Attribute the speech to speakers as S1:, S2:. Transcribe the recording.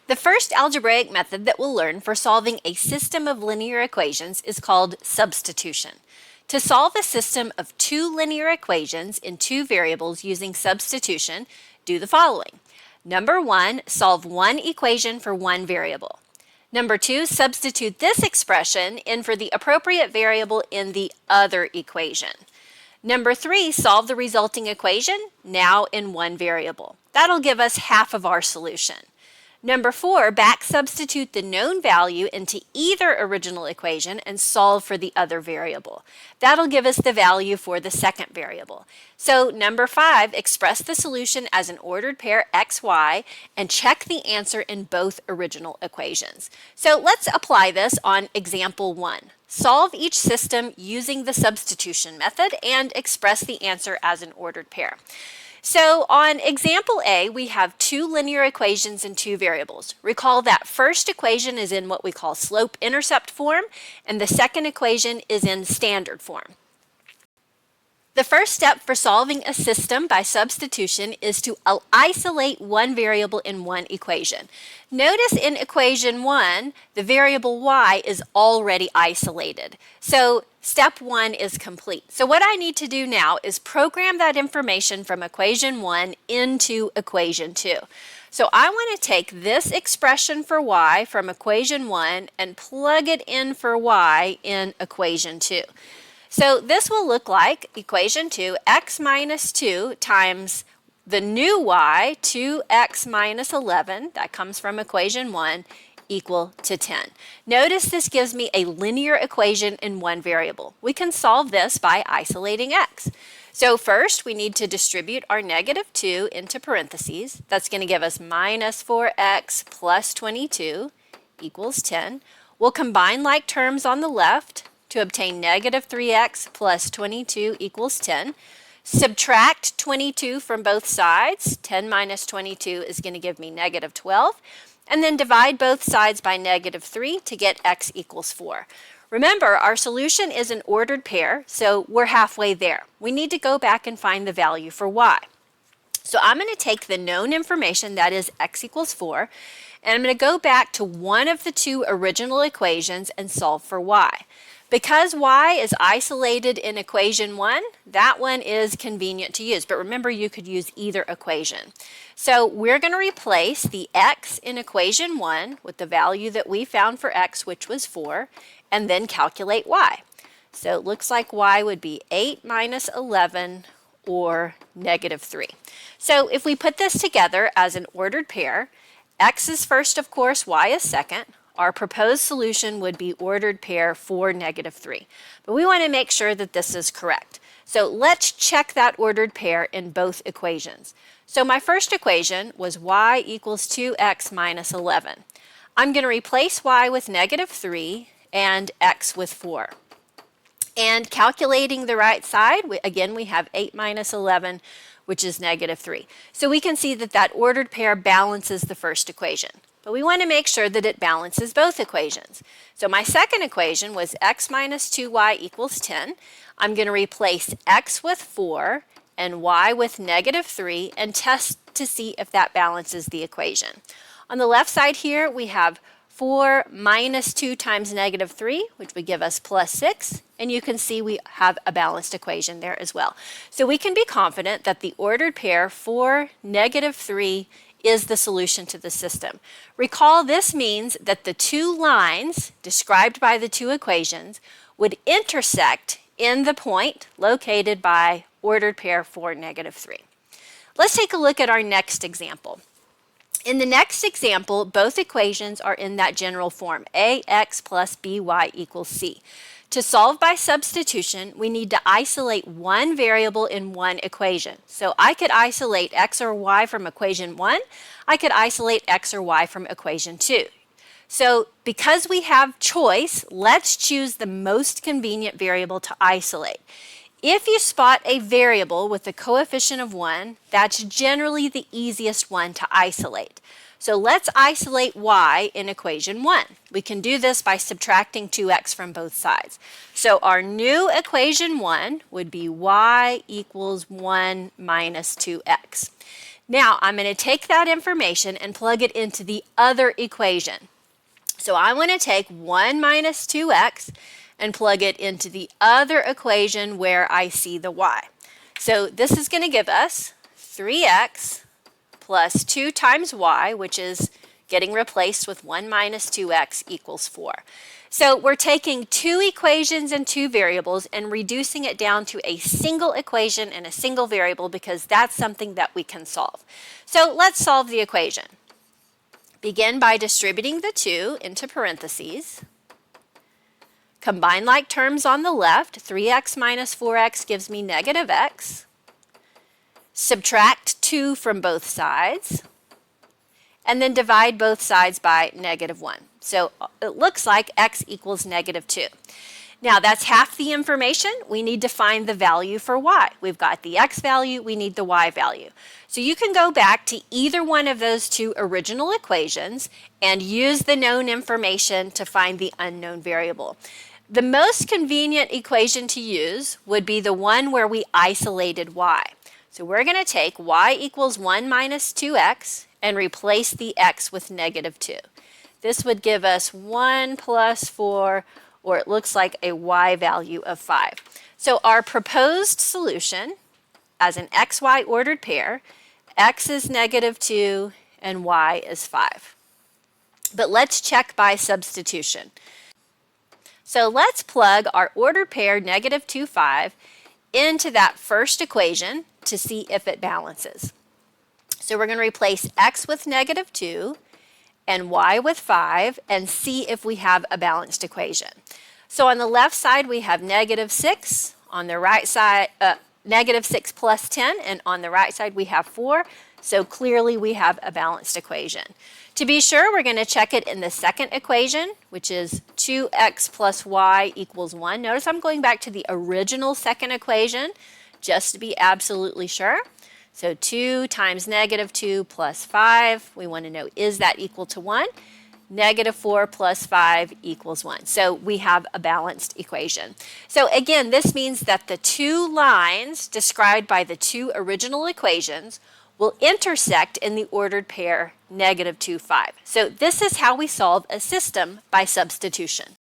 S1: The first algebraic method that we'll learn for solving a system of linear equations is called substitution. To solve a system of two linear equations in two variables using substitution, do the following. Number 1, solve one equation for one variable. Number 2, substitute this expression in for the appropriate variable in the other equation. Number 3, solve the resulting equation now in one variable. That'll give us half of our solution. Number 4, back substitute the known value into either original equation and solve for the other variable. That'll give us the value for the second variable. So number 5, express the solution as an ordered pair xy and check the answer in both original equations. So let's apply this on example 1. Solve each system using the substitution method and express the answer as an ordered pair. So on example A, we have two linear equations and two variables. Recall that first equation is in what we call slope-intercept form, and the second equation is in standard form. The first step for solving a system by substitution is to isolate one variable in one equation. Notice in equation 1, the variable y is already isolated. So step 1 is complete. So what I need to do now is program that information from equation 1 into equation 2. So I want to take this expression for y from equation 1 and plug it in for y in equation 2. So this will look like equation 2, x minus 2 times the new y, 2x minus 11, that comes from equation 1, equal to 10. Notice this gives me a linear equation in one variable. We can solve this by isolating x. So first, we need to distribute our negative 2 into parentheses. That's going to give us minus 4x plus 22 equals 10. We'll combine like terms on the left to obtain negative 3x plus 22 equals 10. Subtract 22 from both sides. 10 minus 22 is going to give me negative 12. And then divide both sides by negative 3 to get x equals 4. Remember, our solution is an ordered pair, so we're halfway there. We need to go back and find the value for y. So I'm going to take the known information, that is x equals 4, and I'm going to go back to one of the two original equations and solve for y. Because y is isolated in equation 1, that one is convenient to use. But remember, you could use either equation. So we're going to replace the x in equation 1 with the value that we found for x, which was 4, and then calculate y. So it looks like y would be 8 minus 11 or negative 3. So if we put this together as an ordered pair, x is first, of course, y is second. Our proposed solution would be ordered pair 4, negative 3. But we want to make sure that this is correct. So let's check that ordered pair in both equations. So my first equation was y equals 2x minus 11. I'm going to replace y with negative 3 and x with 4. And calculating the right side, again we have 8 minus 11, which is negative 3. So we can see that that ordered pair balances the first equation. But we want to make sure that it balances both equations. So my second equation was x minus 2y equals 10. I'm going to replace x with 4 and y with negative 3 and test to see if that balances the equation. On the left side here, we have 4 minus 2 times negative 3, which would give us plus 6. And you can see we have a balanced equation there as well. So we can be confident that the ordered pair 4, negative 3 is the solution to the system. Recall, this means that the two lines described by the two equations would intersect in the point located by ordered pair 4, negative 3. Let's take a look at our next example. In the next example, both equations are in that general form, ax plus by equals c. To solve by substitution, we need to isolate one variable in one equation. So I could isolate x or y from equation 1. I could isolate x or y from equation 2. So because we have choice, let's choose the most convenient variable to isolate. If you spot a variable with a coefficient of 1, that's generally the easiest one to isolate. So let's isolate y in equation 1. We can do this by subtracting 2x from both sides. So our new equation 1 would be y equals 1 minus 2x. Now I'm going to take that information and plug it into the other equation. So I want to take 1 minus 2x and plug it into the other equation where I see the y. So this is going to give us 3x plus 2 times y, which is getting replaced with 1 minus 2x equals 4. So we're taking two equations and two variables and reducing it down to a single equation and a single variable because that's something that we can solve. So let's solve the equation. Begin by distributing the 2 into parentheses. Combine like terms on the left. 3x minus 4x gives me negative x. Subtract 2 from both sides. And then divide both sides by negative 1. So it looks like x equals negative 2. Now that's half the information. We need to find the value for y. We've got the x value, we need the y value. So you can go back to either one of those two original equations and use the known information to find the unknown variable. The most convenient equation to use would be the one where we isolated y. So we're going to take y equals 1 minus 2x and replace the x with negative 2. This would give us 1 plus 4, or it looks like a y value of 5. So our proposed solution as an xy ordered pair, x is negative 2 and y is 5. But let's check by substitution. So let's plug our ordered pair negative 2, 5 into that first equation to see if it balances. So we're going to replace x with negative 2 and y with 5 and see if we have a balanced equation. So on the left side we have negative 6, on the right side negative 6 plus 10, and on the right side we have 4. So clearly we have a balanced equation. To be sure, we're going to check it in the second equation, which is 2x plus y equals 1. Notice I'm going back to the original second equation just to be absolutely sure. So 2 times negative 2 plus 5, we want to know, is that equal to 1? Negative 4 plus 5 equals 1. So we have a balanced equation. So again, this means that the two lines described by the two original equations will intersect in the ordered pair negative 2, 5. So this is how we solve a system by substitution.